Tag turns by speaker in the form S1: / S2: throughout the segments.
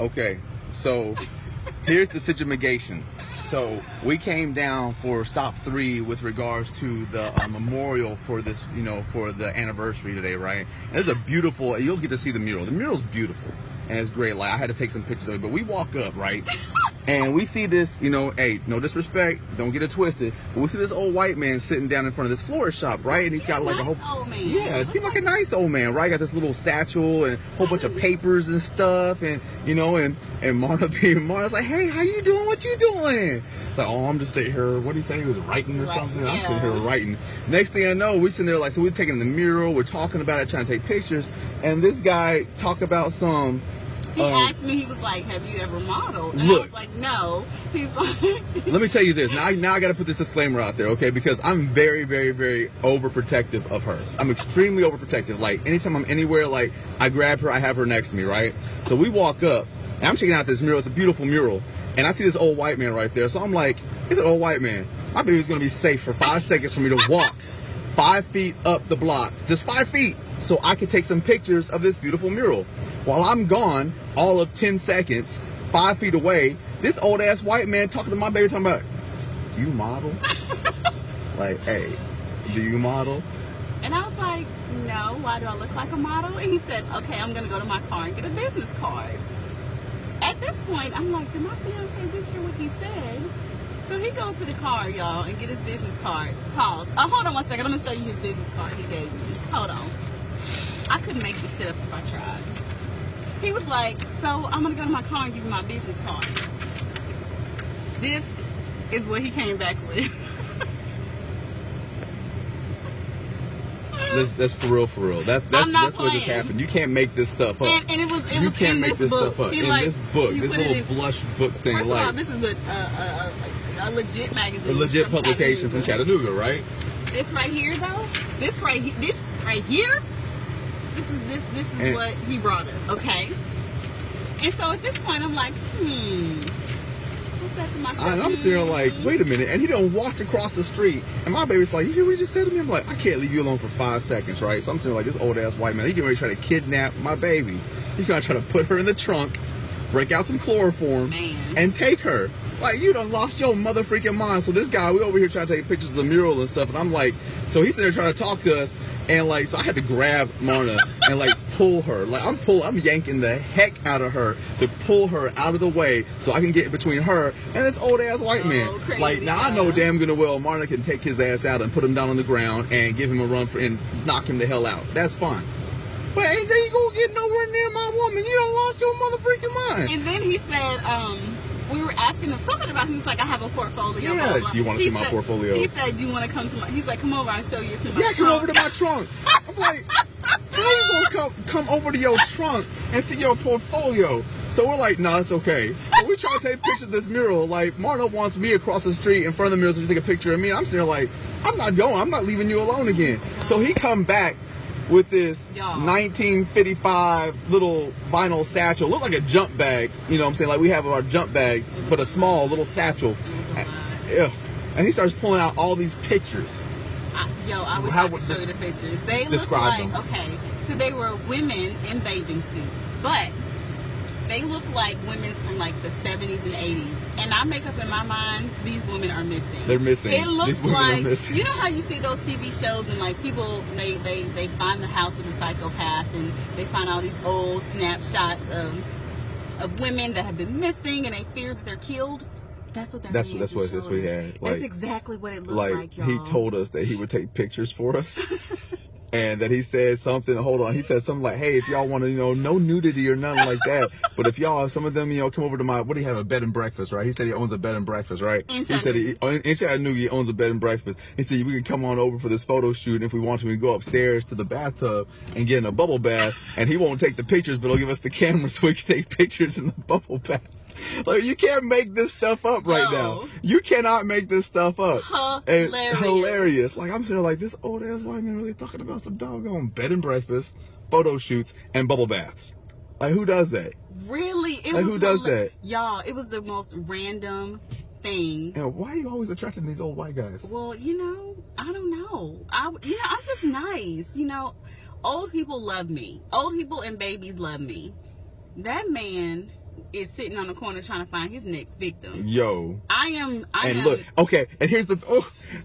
S1: Okay, so here's the situation. So we came down for stop 3 with regards to the memorial for this, for the anniversary today, right? And it's a beautiful, you'll get to see the mural. The mural's beautiful, and it's great. Like, I had to take some pictures of it, but we walk up, right? And we see this, hey, no disrespect, don't get it twisted, but we see this old white man sitting down in front of this florist shop, right? And he's got like a whole,
S2: old man.
S1: Yeah, it seems like a nice old man, right? Got this little satchel and a whole bunch of papers and stuff, and Marna's like, hey, how you doing? What you doing? It's like, oh, I'm just sitting here. What did he say? He was writing or something?
S2: Yeah.
S1: I'm sitting here writing. Next thing I know, we're sitting there like, so we're taking the mural, we're talking about it, trying to take pictures, and this guy talked about some.
S2: He asked me, he was like, have you ever modeled? And
S1: look,
S2: I was like, no. He's like...
S1: Let me tell you this. Now I got to put this disclaimer out there, okay? Because I'm very, very, very overprotective of her. I'm extremely overprotective. Like, anytime I'm anywhere, like, I grab her, I have her next to me, right? So we walk up, and I'm checking out this mural. It's a beautiful mural. And I see this old white man right there. So I'm like, it's an old white man. My baby's going to be safe for 5 seconds for me to walk 5 feet up the block. Just 5 feet. So I could take some pictures of this beautiful mural. While I'm gone, all of 10 seconds, 5 feet away, this old-ass white man talking to my baby, talking about, do you model? Like, hey, do you model?
S2: And I was like, no, why do I look like a model? And he said, okay, I'm going to go to my car and get a business card. At this point, I'm like, did my fiance just hear what he said? So he goes to the car, y'all, and get his business card. Pause. Hold on one second. I'm going to show you his business card he gave me. Hold on. I couldn't make this shit up if I tried. He was like, so I'm going to go to my car and give you my business card. This is what he came back with.
S1: That's for real, for real. That's what just happened. You can't make this stuff up.
S2: And it was
S1: you can't
S2: in
S1: make
S2: this
S1: this
S2: book.
S1: stuff up.
S2: He
S1: In
S2: like,
S1: this book, this little blush book thing.
S2: First
S1: Like,
S2: of all, this is a legit magazine.
S1: A legit publication from Chattanooga, right?
S2: This right here, though. This right here. This is what he brought us. Okay. And so at this point, I'm like, what's that to my friend?
S1: And I'm sitting there like, wait a minute. And he done walked across the street. And my baby's like, you hear what he just said to me? I'm like, I can't leave you alone for 5 seconds, right? So I'm sitting there like, this old-ass white man, he's getting ready to try to kidnap my baby. He's going to try to put her in the trunk, break out some chloroform, and take her. Like, you done lost your mother freaking mind. So this guy, we over here trying to take pictures of the mural and stuff. And I'm like, so he's there trying to talk to us. And like, so I had to grab Marna and like pull her. Like, I'm yanking the heck out of her to pull her out of the way so I can get between her and this old ass white man.
S2: Crazy,
S1: like, now I know damn good and well Marna can take his ass out and put him down on the ground and give him a run and knock him the hell out. That's fine. But ain't there you gonna get nowhere near my woman? You done lost your mother freaking mind.
S2: And then he said, we were asking him something about him. He's like, I have a portfolio.
S1: Yeah,
S2: blah, blah.
S1: You want to see my portfolio?
S2: He said, do you want to come to my... He's like, come over, I'll show you to my trunk.
S1: Come over to my trunk. I'm like, how you gonna come over to your trunk and see your portfolio? So we're like, nah, it's okay. So we try to take pictures of this mural. Like, Marna wants me across the street in front of the mural so she take a picture of me. I'm sitting there like, I'm not going. I'm not leaving you alone again. So he come back with this 1955 little vinyl satchel. Looked like a jump bag, you know what I'm saying? Like we have our jump bags, but a small little satchel. And he starts pulling out all these pictures.
S2: I would have to show you the pictures. They look like, okay, so they were women in bathing suits, but they look like women from like the 70s and 80s. And I make up in my mind, these women are missing.
S1: They're missing.
S2: It looks
S1: these women
S2: like,
S1: are missing.
S2: You know how you see those TV shows and like people, they find the house of the psychopath and they find all these old snapshots of women that have been missing and they fear that they're killed? That's what
S1: that's what we had.
S2: Like, that's exactly what it looked like, y'all.
S1: He told us that he would take pictures for us. And that he said something, hold on, he said something like, hey, if y'all want to, no nudity or nothing like that, but if y'all, some of them, come over to my, what do you have, a bed and breakfast, right? He said he owns a bed and breakfast, right? He said in Chattanooga he owns a bed and breakfast. He said we can come on over for this photo shoot, and if we want to, we can go upstairs to the bathtub and get in a bubble bath, and he won't take the pictures, but he'll give us the camera so we can take pictures in the bubble bath. Like, you can't make this stuff up right now. You cannot make this stuff up. Hilarious. Like, I'm sitting there like, this old ass white man really talking about some doggone bed and breakfast, photo shoots, and bubble baths. Like, who does that?
S2: Really?
S1: Who does that?
S2: Y'all, it was the most random thing.
S1: And why are you always attracted to these old white guys?
S2: Well, I don't know. I'm just nice. Old people love me. Old people and babies love me. That man is sitting on the corner trying to find his next victim.
S1: Yo.
S2: I am.
S1: Look, okay, and here's the,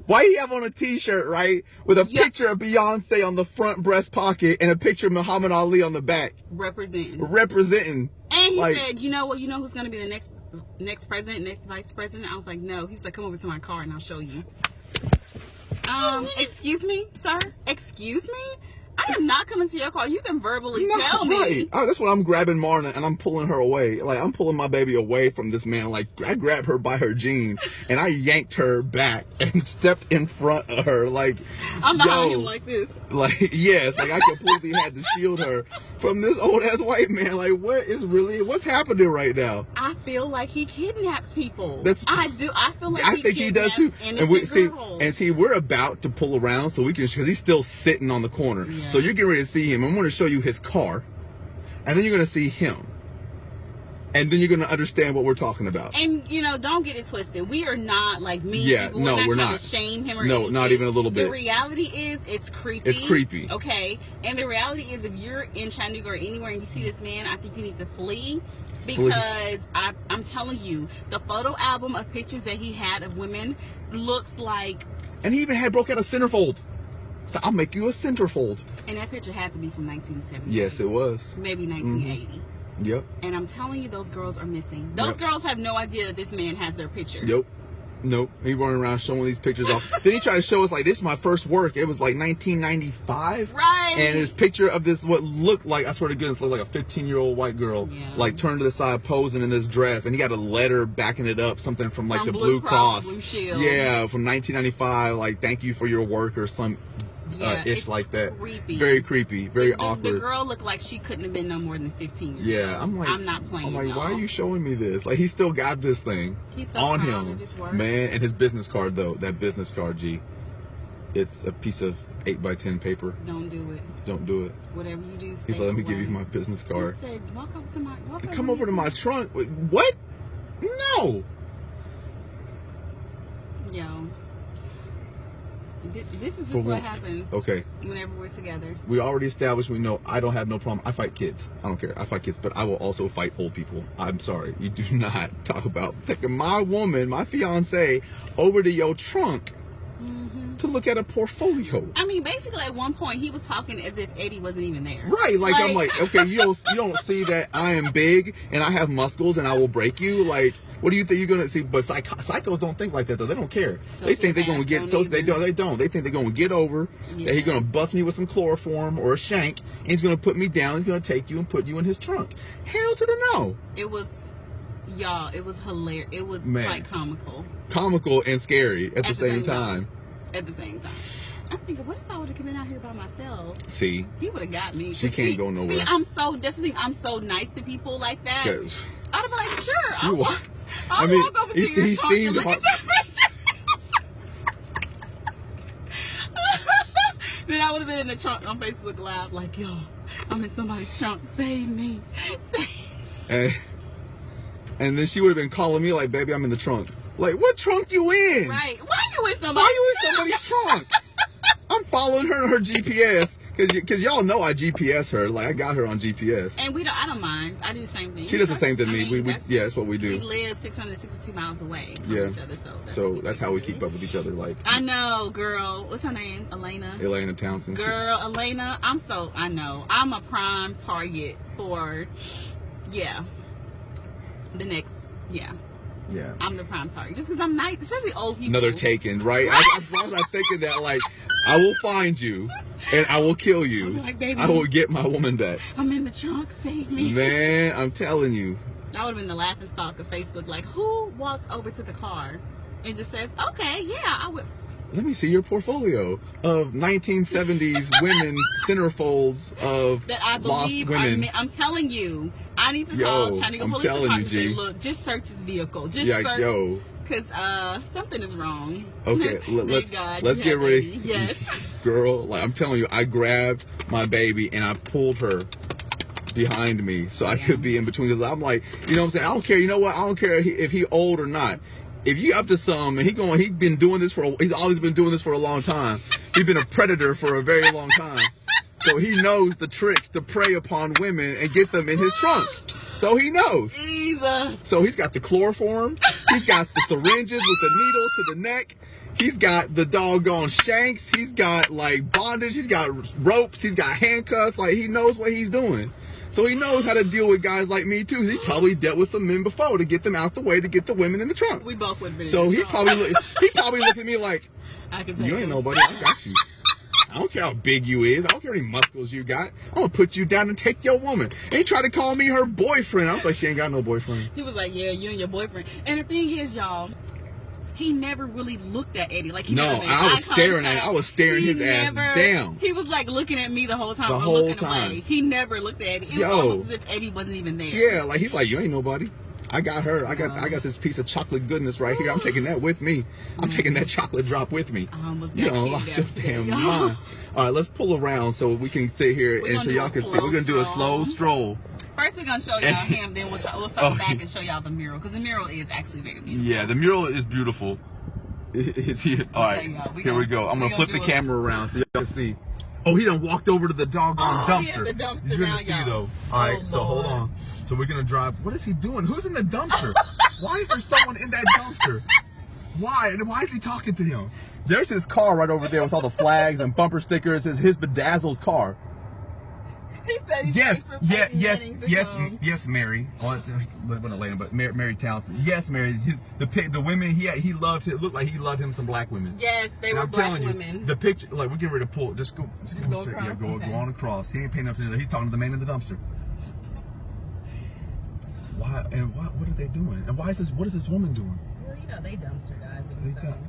S1: why he have on a t-shirt, right, with a picture of Beyonce on the front breast pocket and a picture of Muhammad Ali on the back. Representing.
S2: And he said, you know what, you know who's going to be the next president, next vice president? I was like, no. He's like, come over to my car and I'll show you. Excuse me, sir? Excuse me? I am not coming to your car. You can verbally tell me.
S1: Right. Oh, that's when I'm grabbing Marna and I'm pulling her away. Like, I'm pulling my baby away from this man. Like, I grabbed her by her jeans and I yanked her back and stepped in front of her. Like,
S2: I'm behind him like this.
S1: Like, yes. Like, I completely had to shield her from this old-ass white man. Like, what's happening right now?
S2: I feel like he kidnaps people. I do. I feel like
S1: I think he does too. And we're about to pull around so we can, because he's still sitting on the corner. Yeah. So you're getting ready to see him. I'm going to show you his car, and then you're going to see him, and then you're going to understand what we're talking about.
S2: And, you know, don't get it twisted. We are not like mean people.
S1: No, we're
S2: not
S1: not
S2: trying to shame him or anything.
S1: Not even a little bit.
S2: The reality is it's creepy.
S1: It's creepy.
S2: Okay? And the reality is if you're in Chattanooga or anywhere and you see this man, I think you need to flee. Because I'm telling you, the photo album of pictures that he had of women looks like...
S1: And he even had broke out a centerfold. So I'll make you a centerfold.
S2: And that picture had to be from 1970.
S1: Yes, it was.
S2: Maybe 1980.
S1: Mm-hmm. Yep.
S2: And I'm telling you, those girls are missing. Those girls have no idea that this man has their picture.
S1: Yep. Nope. He running around showing these pictures off. Then he tried to show us, like, this is my first work. It was like 1995.
S2: Right.
S1: And his picture of this, what looked like, I swear to goodness, looked like a 15-year-old white girl, like, turned to the side, posing in this dress. And he got a letter backing it up, something from, like, the Blue Cross.
S2: Blue Shield.
S1: Yeah, from 1995, like, thank you for your work or some ish like that.
S2: Creepy.
S1: Very creepy. Very awkward.
S2: The girl looked like she couldn't have been no more than 15 years
S1: old. I'm like,
S2: I'm not playing.
S1: I'm like, why are you showing me this? Like, he still got this thing on him, man. And his business card, though, that business card, G, it's a piece of 8x10 paper.
S2: Don't do it.
S1: Don't do it.
S2: Whatever you do,
S1: he's like, let me give you my business card.
S2: He said,
S1: come over to my trunk. What? No.
S2: Yo. This is just what happens whenever we're together.
S1: We already established, we know I don't have no problem. I fight kids. I don't care. I fight kids, but I will also fight old people. I'm sorry. You do not talk about taking my woman, my fiance, over to your trunk to look at a portfolio.
S2: I mean, basically, at one point, he was talking as if Eddie wasn't even there.
S1: Right. Like, I'm like, okay, you don't see that I am big and I have muscles and I will break you? Like, what do you think you're going to see? But psychos don't think like that, though. They don't care. They think they're going to get, they don't. They think they're going to get over, that he's going to bust me with some chloroform or a shank, and he's going to put me down, he's going to take you and put you in his trunk. Hell to the no.
S2: It was, y'all, it was hilarious. It was, like, comical.
S1: Comical and scary at the same time.
S2: At the same time. I'm thinking, what if I would have come in out here by myself?
S1: See?
S2: He would have got me.
S1: She can't go nowhere.
S2: See, I'm so nice to people like that. I'd be like, sure. I'll walk over to your trunk and look at your Then I would have been in the trunk on Facebook Live like, yo, I'm in somebody's trunk. Save me.
S1: And then she would have been calling me like, baby, I'm in the trunk. Like, what trunk you in?
S2: Right. Why you in somebody's
S1: trunk? I'm following her on her GPS. Because y'all know I GPS her. Like, I got her on GPS.
S2: And I don't mind. I do the same thing.
S1: She does the same thing to me. That's what we do.
S2: We live 662 miles away from each other.
S1: So that's how we keep up with each other. Like,
S2: I know, girl. What's her name? Elena
S1: Townsend.
S2: Girl, Elena. I know. I'm a prime target for, the next,
S1: Yeah.
S2: I'm the prime target. Just because I'm nice. Especially old people.
S1: Another taken, right? I was thinking that, like, I will find you and I will kill you.
S2: Like, baby,
S1: I will get my woman back.
S2: I'm in the trunk. Save me.
S1: Man, I'm telling you.
S2: That would have been the laughing stock of Facebook. Like, who walks over to the car and just says, okay, I would.
S1: Let me see your portfolio of 1970s women centerfolds of
S2: that I believe
S1: lost women.
S2: I'm telling you, I need to call Chattanooga Police Department and say, look, just search his vehicle. Just search. Because something is wrong.
S1: Okay, let's get ready.
S2: Yes.
S1: Girl, like, I'm telling you, I grabbed my baby and I pulled her behind me so I could be in between. Because I'm like, you know what I'm saying? I don't care. You know what? I don't care if he old or not. If you up to some, and he's been doing this he's always been doing this for a long time. He's been a predator for a very long time. So he knows the tricks to prey upon women and get them in his trunk. So he knows.
S2: Jesus.
S1: So he's got the chloroform. He's got the syringes with the needle to the neck. He's got the doggone shanks. He's got like bondage. He's got ropes. He's got handcuffs. Like he knows what he's doing. So he knows how to deal with guys like me too. He's probably dealt with some men before to get them out the way to get the women in the trunk.
S2: We both would have been.
S1: So he probably looked at me like, you ain't nobody. I got you. I don't care how big you is. I don't care how many muscles you got. I'm going to put you down and take your woman. And he tried to call me her boyfriend. I was like, she ain't got no boyfriend.
S2: He was like, yeah, you and your boyfriend. And the thing is, y'all, he never really looked at Eddie. Like,
S1: no, I was staring at him. I was staring his ass down.
S2: He was like looking at me the whole time.
S1: The whole time.
S2: Away. He never looked at Eddie. It was almost as if Eddie wasn't even there.
S1: Yeah, like he's like, you ain't nobody. I got her. I got this piece of chocolate goodness right here. I'm taking that with me. I'm taking that chocolate drop with me. You know, lost your damn mind. All right, let's pull around so we can sit here and so y'all can see. We're gonna do a slow stroll.
S2: First, we're gonna show y'all him. Then we'll circle back and show y'all the mural because the mural is actually very beautiful.
S1: Yeah, the mural is beautiful. All right, here we go. I'm gonna flip the camera around so y'all can see. Oh, he done walked over to the doggone dumpster.
S2: The dumpster.
S1: You're gonna see though. All right, so hold on. So we're gonna drive. What is he doing? Who's in the dumpster? Why is there someone in that dumpster? Why? And why is he talking to him? There's his car right over there with all the flags and bumper stickers. It's his bedazzled car.
S2: He said
S1: yes, Mary. Oh, when I later, but Mary Townsend. Yes, Mary. The women he loved. It looked like he loved him some black women.
S2: Yes, they were black women.
S1: The picture, like we're getting ready to pull. Just go
S2: across.
S1: Yeah, go on across. He ain't paying up to that. He's talking to the man in the dumpster. Why and what are they doing? And why is this? What is this woman doing?
S2: Well, you know they dumpster guys.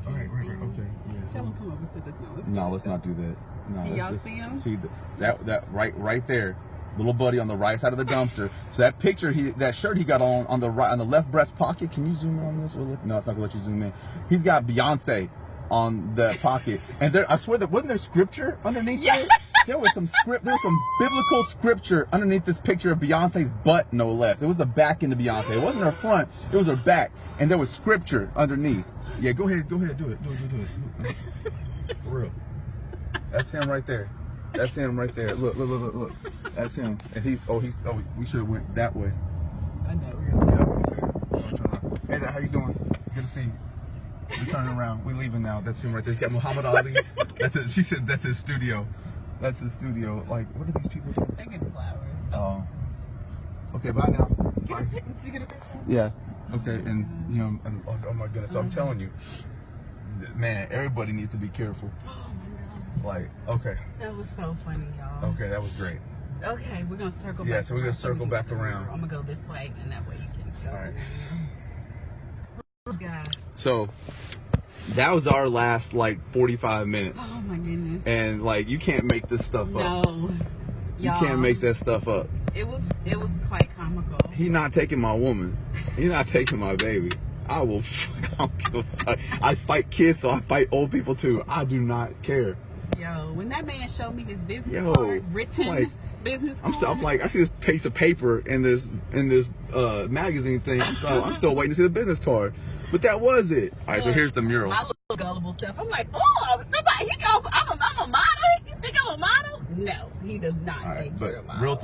S1: All right, okay. Yeah.
S2: Tell them come over to this.
S1: No, let's not do that. No,
S2: can y'all see him?
S1: See that right there, little buddy on the right side of the dumpster. So that picture, that shirt he got on the right, on the left breast pocket. Can you zoom in on this? No, it's not gonna let you zoom in. He's got Beyonce on the pocket, and there, I swear that wasn't there scripture underneath it? There was some biblical scripture underneath this picture of Beyonce's butt, no less. It was the back end of Beyonce. It wasn't her front. It was her back, and there was scripture underneath. Yeah, go ahead, do it. For real. That's him right there. Look. That's him. And we should have went that way.
S2: I know.
S1: Hey there, how you doing? Good to see you. We're turning around. We're leaving now. That's him right there. He's got Muhammad Ali. That's it. She said that's his studio. That's his studio. Like, what are these people doing?
S2: They get flowers.
S1: Oh. Okay, bye now. Bye.
S2: Did you get a picture?
S1: Yeah. Okay, and you know, oh my goodness. So I'm telling you, man, everybody needs to be careful.
S2: Oh my God.
S1: Like, okay.
S2: That was so funny, y'all.
S1: Okay, that was great.
S2: Okay, we're gonna circle back.
S1: Yeah, so we're gonna circle back around.
S2: I'm gonna go this way, and that way you can go.
S1: All right.
S2: Oh God.
S1: So that was our last like 45 minutes.
S2: Oh my goodness.
S1: And like, you can't make this stuff up.
S2: No.
S1: You can't make that stuff up.
S2: It was quite comical.
S1: He's not taking my woman. He's not taking my baby. I will. I fight kids, so I fight old people too. I do not care.
S2: Yo, when that man showed me his business card, written business card.
S1: I'm like, I see this piece of paper in this magazine thing. I'm still waiting to see the business card. But that was it. All right, so here's the mural.
S2: My little gullible self. I'm like, oh, somebody, I'm a model? You think I'm a model? No, he does not.
S1: All right,
S2: think
S1: but
S2: you're a model.
S1: real talk.